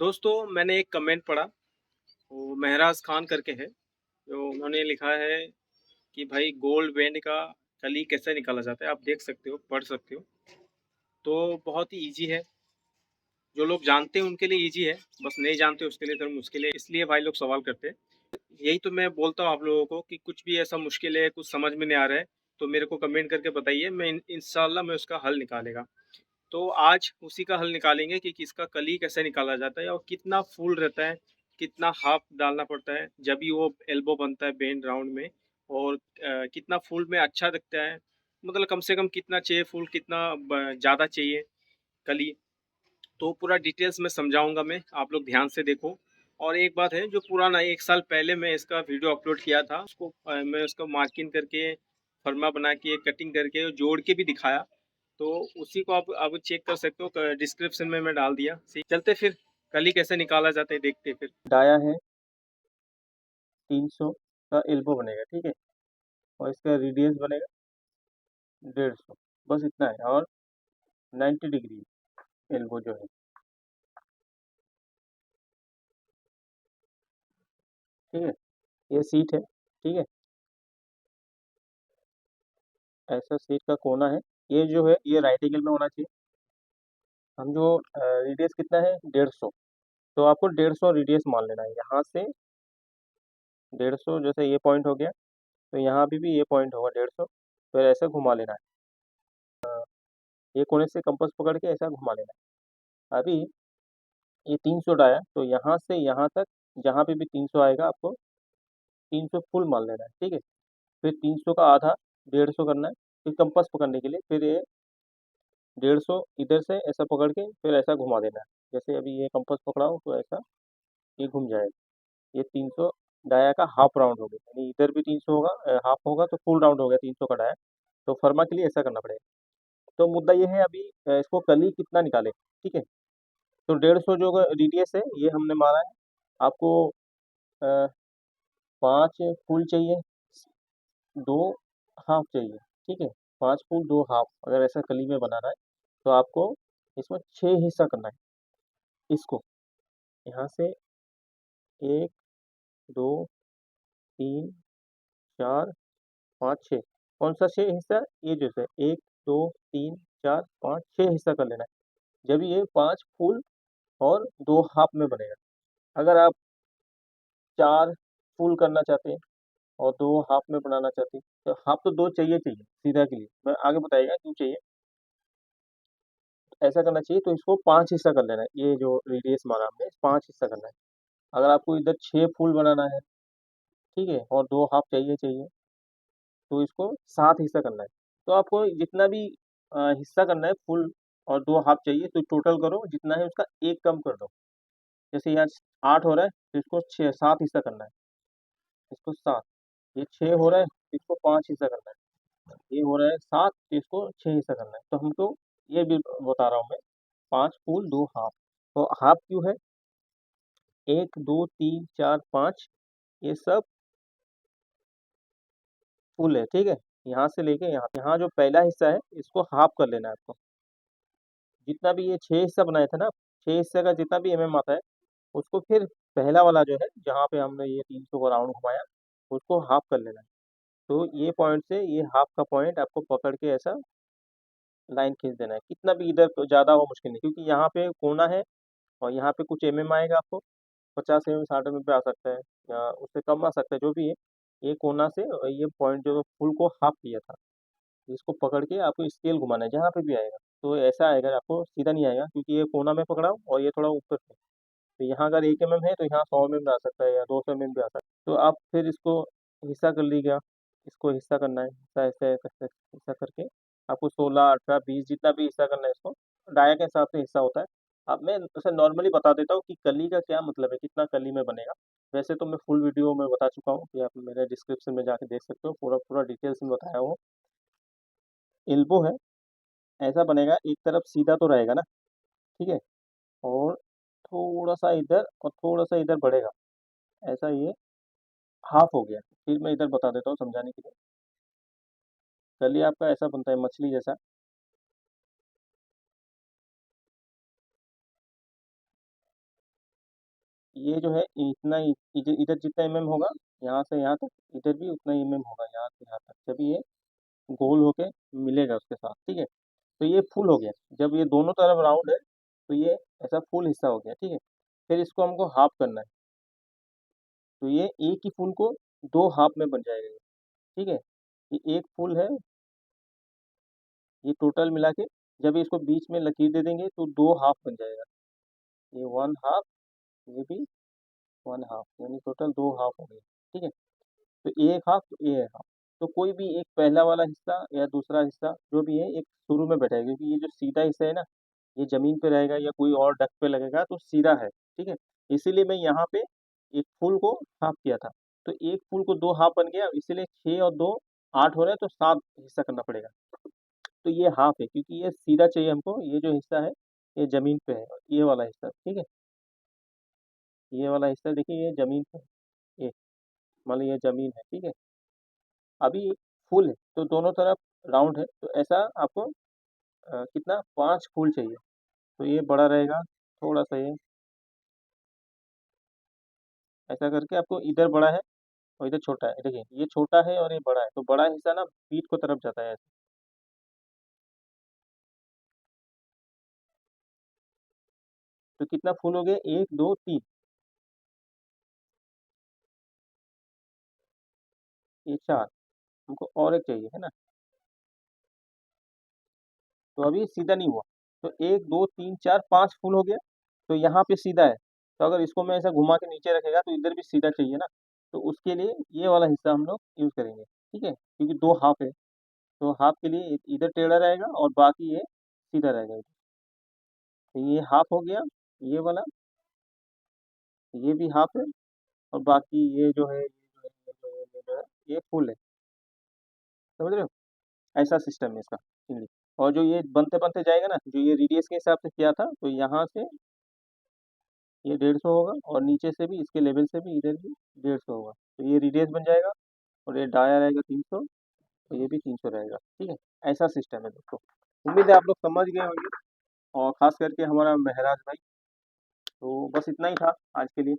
दोस्तों मैंने एक कमेंट पढ़ा, वो महराज खान करके है, जो उन्होंने लिखा है कि भाई गोल्ड बैंड का कली कैसे निकाला जाता है। आप देख सकते हो, पढ़ सकते हो। तो बहुत ही ईज़ी है, जो लोग जानते हैं उनके लिए ईज़ी है, बस नहीं जानते उसके लिए थोड़ा मुश्किल है, इसलिए भाई लोग सवाल करते हैं। यही तो मैं बोलता हूँ आप लोगों को कि कुछ भी ऐसा मुश्किल है, कुछ समझ में नहीं आ रहा है, तो मेरे को कमेंट करके बताइए, मैं इंशाल्लाह मैं उसका हल निकालेगा। तो आज उसी का हल निकालेंगे कि किसका कली कैसे निकाला जाता है और कितना फूल रहता है, कितना हाफ डालना पड़ता है जब भी वो एल्बो बनता है बैंड राउंड में, और कितना फूल में अच्छा दिखता है, मतलब कम से कम कितना चाहिए फूल, कितना ज़्यादा चाहिए कली। तो पूरा डिटेल्स में समझाऊंगा मैं, आप लोग ध्यान से देखो। और एक बात है, जो पुराना 1 साल पहले मैं इसका वीडियो अपलोड किया था, उसको मैं उसका मार्किंग करके, फर्मा बना के, कटिंग करके, जोड़ के भी दिखाया। तो उसी को आप चेक कर सकते हो, डिस्क्रिप्शन में मैं डाल दिया। चलते फिर कली कैसे निकाला जाता है देखते फिर। डाया है 300 का एल्बो बनेगा, ठीक है। और इसका रेडियस बनेगा 150, बस इतना है। और 90 डिग्री एल्बो जो है, ठीक है। ये सीट है, ठीक है। ऐसा सीट का कोना है। ये जो है ये राइट एंगल में होना चाहिए। हम जो रेडियस कितना है 150, तो आपको 150 रेडियस मान लेना है। यहाँ से 150, जैसे ये पॉइंट हो गया, तो यहाँ भी ये पॉइंट होगा 150, फिर ऐसे घुमा लेना है। ये कोने से कंपास पकड़ के ऐसा घुमा लेना है। अभी ये 300 डाया, तो यहाँ से यहाँ तक जहाँ पे भी 300 आएगा, आपको 300 फुल मान लेना है, ठीक है। फिर 300 का आधा 150 करना है, फिर कंपास पकड़ने के लिए फिर ये 150 इधर से ऐसा पकड़ के फिर ऐसा घुमा देना है। जैसे अभी ये कंपास पकड़ाओ तो ऐसा ये घूम जाएगा। ये 300 डाया का हाफ राउंड हो गया, यानी इधर भी 300 होगा, हाफ होगा तो फुल राउंड हो गया 300 का डाया। तो फर्मा के लिए ऐसा करना पड़ेगा। तो मुद्दा ये है अभी, इसको कली कितना निकाले, ठीक है। तो 150 जो रेडियस है ये हमने मारा है। आपको 5 फुल चाहिए, 2 हाफ चाहिए, ठीक है। 5 फुल 2 हाफ अगर ऐसा कली में बनाना है, तो आपको इसमें 6 हिस्सा करना है। इसको यहाँ से 1, 2, 3, 4, 5, 6। कौन सा 6 हिस्सा? ये जो है 1, 2, 3, 4, 5, 6 हिस्सा कर लेना है। जब ये 5 फुल और 2 हाफ में बनेगा। अगर आप 4 फुल करना चाहते हैं और 2 हाफ में बनाना चाहते हैं, तो हाफ तो 2 चाहिए चाहिए सीधा के लिए, मैं आगे बताइएगा क्यों चाहिए। ऐसा करना चाहिए, तो इसको 5 हिस्सा कर लेना है। ये जो रेडियस माना हमने 5 हिस्सा करना है। अगर आपको इधर 6 फुल बनाना है, ठीक है, और 2 हाफ चाहिए चाहिए, तो इसको 7 हिस्सा करना है। तो आपको जितना भी हिस्सा करना है फुल और 2 हाफ चाहिए, तो टोटल करो जितना है उसका 1 कम कर दो। जैसे यहाँ 8 हो रहा है, तो इसको 7 हिस्सा करना है। इसको 7, ये 6 हो रहा है, तो इसको 5 हिस्सा करना है। ये हो रहा है 7, तो इसको 6 हिस्सा करना है। तो हमको ये भी बता रहा हूँ मैं, 5 फुल 2 हाफ। तो हाफ क्यों है? 1, 2, 3, 4, 5 ये सब फुल है, ठीक है। यहाँ से लेके यहाँ, यहाँ जो पहला हिस्सा है इसको हाफ कर लेना है आपको। जितना भी ये 6 हिस्सा बनाए थे ना, 6 हिस्से का जितना भी आता है, उसको फिर पहला वाला जो है जहाँ पे हमने ये 300 को राउंड घुमाया, उसको हाफ कर लेना है। तो ये पॉइंट से ये हाफ का पॉइंट आपको पकड़ के ऐसा लाइन खींच देना है। कितना भी इधर ज़्यादा हो मुश्किल नहीं, क्योंकि यहाँ पे कोना है और यहाँ पे कुछ आएगा आपको, 50 60 पे आ सकता है, या उससे कम आ सकता है, जो भी है। ये कोना से ये पॉइंट जो फुल को हाफ किया था, इसको पकड़ के आपको स्केल घुमाना है जहाँ पे भी आएगा। तो ऐसा आएगा, आपको सीधा नहीं आएगा, क्योंकि ये कोना में पकड़ा और ये थोड़ा ऊपर है। तो यहाँ अगर 1 mm है, तो यहाँ 100 mm आ सकता है या 200 mm भी आ सकता है। तो आप फिर इसको हिस्सा कर लीजिएगा। इसको हिस्सा करना है, हिस्सा हिस्सा हिस्सा हिस्सा करके आपको 16, 18, 20 जितना भी हिस्सा करना है, इसको डाया के हिसाब से हिस्सा होता है। अब मैं उसे नॉर्मली बता देता हूँ कि कली का क्या मतलब है, कितना कली में बनेगा। वैसे तो मैं फुल वीडियो में बता चुका हूँ, कि आप मेरे डिस्क्रिप्शन में जाके देख सकते हो, पूरा पूरा डिटेल्स में बताया हो। एल्बो है, ऐसा बनेगा, एक तरफ सीधा तो रहेगा ना, ठीक है। और थोड़ा सा इधर और थोड़ा सा इधर बढ़ेगा, ऐसा ये हाफ हो गया। फिर मैं इधर बता देता हूँ समझाने के लिए। कली आपका ऐसा बनता है मछली जैसा, ये जो है इतना इधर इधर जितना होगा, यहाँ से यहाँ तक इधर भी उतना होगा, यहाँ से यहाँ तक, जब ये गोल होके मिलेगा उसके साथ, ठीक है। तो ये फुल हो गया। जब ये दोनों तरफ राउंड है तो ये ऐसा फुल हिस्सा हो गया, ठीक है। फिर इसको हमको हाफ करना है, तो ये एक ही फूल को दो हाफ में बन जाएगा ये, ठीक है। ये एक फूल है, ये टोटल मिला के जब इसको बीच में लकीर दे देंगे तो दो हाफ बन जाएगा। ये वन हाफ, ये भी वन हाफ, यानी टोटल दो हाफ हो गए, ठीक है। तो एक हाफ, तो ये हाफ, तो कोई भी एक पहला वाला हिस्सा या दूसरा हिस्सा जो भी है एक शुरू में बैठेगा, क्योंकि ये जो सीधा हिस्सा है ना, ये जमीन पे रहेगा या कोई और डक पे लगेगा तो सीधा है, ठीक है। इसीलिए मैं यहाँ पे एक फूल को हाफ किया था। तो एक फूल को दो हाफ बन गया, इसीलिए 6 और 2 8 हो रहा है, तो 7 हिस्सा करना पड़ेगा। तो ये हाफ है क्योंकि ये सीधा चाहिए हमको, ये जो हिस्सा है ये जमीन पे है, ये वाला हिस्सा, ठीक है। ये वाला हिस्सा देखिए, ये जमीन पे है, ये मान लो ये जमीन है, ठीक है। अभी फूल है तो दोनों तरफ राउंड है, तो ऐसा आपको कितना 5 फूल चाहिए। तो ये बड़ा रहेगा थोड़ा सा, ये ऐसा करके आपको इधर बड़ा है और इधर छोटा है, देखिए ये छोटा है और ये बड़ा है, तो बड़ा हिस्सा ना पीठ को तरफ जाता है ऐसे। तो कितना फूल हो गए, 1 2 3, ये 4, हमको और एक चाहिए है ना। तो अभी सीधा नहीं हुआ, तो 1 2 3 4 5 फूल हो गया। तो यहाँ पे सीधा है, तो अगर इसको मैं ऐसा घुमा के नीचे रखेगा तो इधर भी सीधा चाहिए ना। तो उसके लिए ये वाला हिस्सा हम लोग यूज करेंगे, ठीक है, क्योंकि दो हाफ है। तो हाफ के लिए इधर टेढ़ा रहेगा और बाकी ये सीधा रहेगा। तो ये हाफ हो गया, ये वाला, ये भी हाफ है, और बाकी ये जो है, ये फुल है, समझ रहे हो। ऐसा सिस्टम है इसका इंग्लिश। और जो ये बनते बनते जाएगा ना, जो ये रेडियस के हिसाब से किया था, तो यहाँ से ये 150 होगा, और नीचे से भी इसके लेवल से भी इधर भी 150 होगा, तो ये रेडियस बन जाएगा। और ये डाया रहेगा 300, तो ये भी 300 रहेगा, ठीक है। ऐसा सिस्टम है दोस्तों। उम्मीद है आप लोग समझ गए होंगे, और खास करके हमारा महराज भाई। तो बस इतना ही था आज के लिए।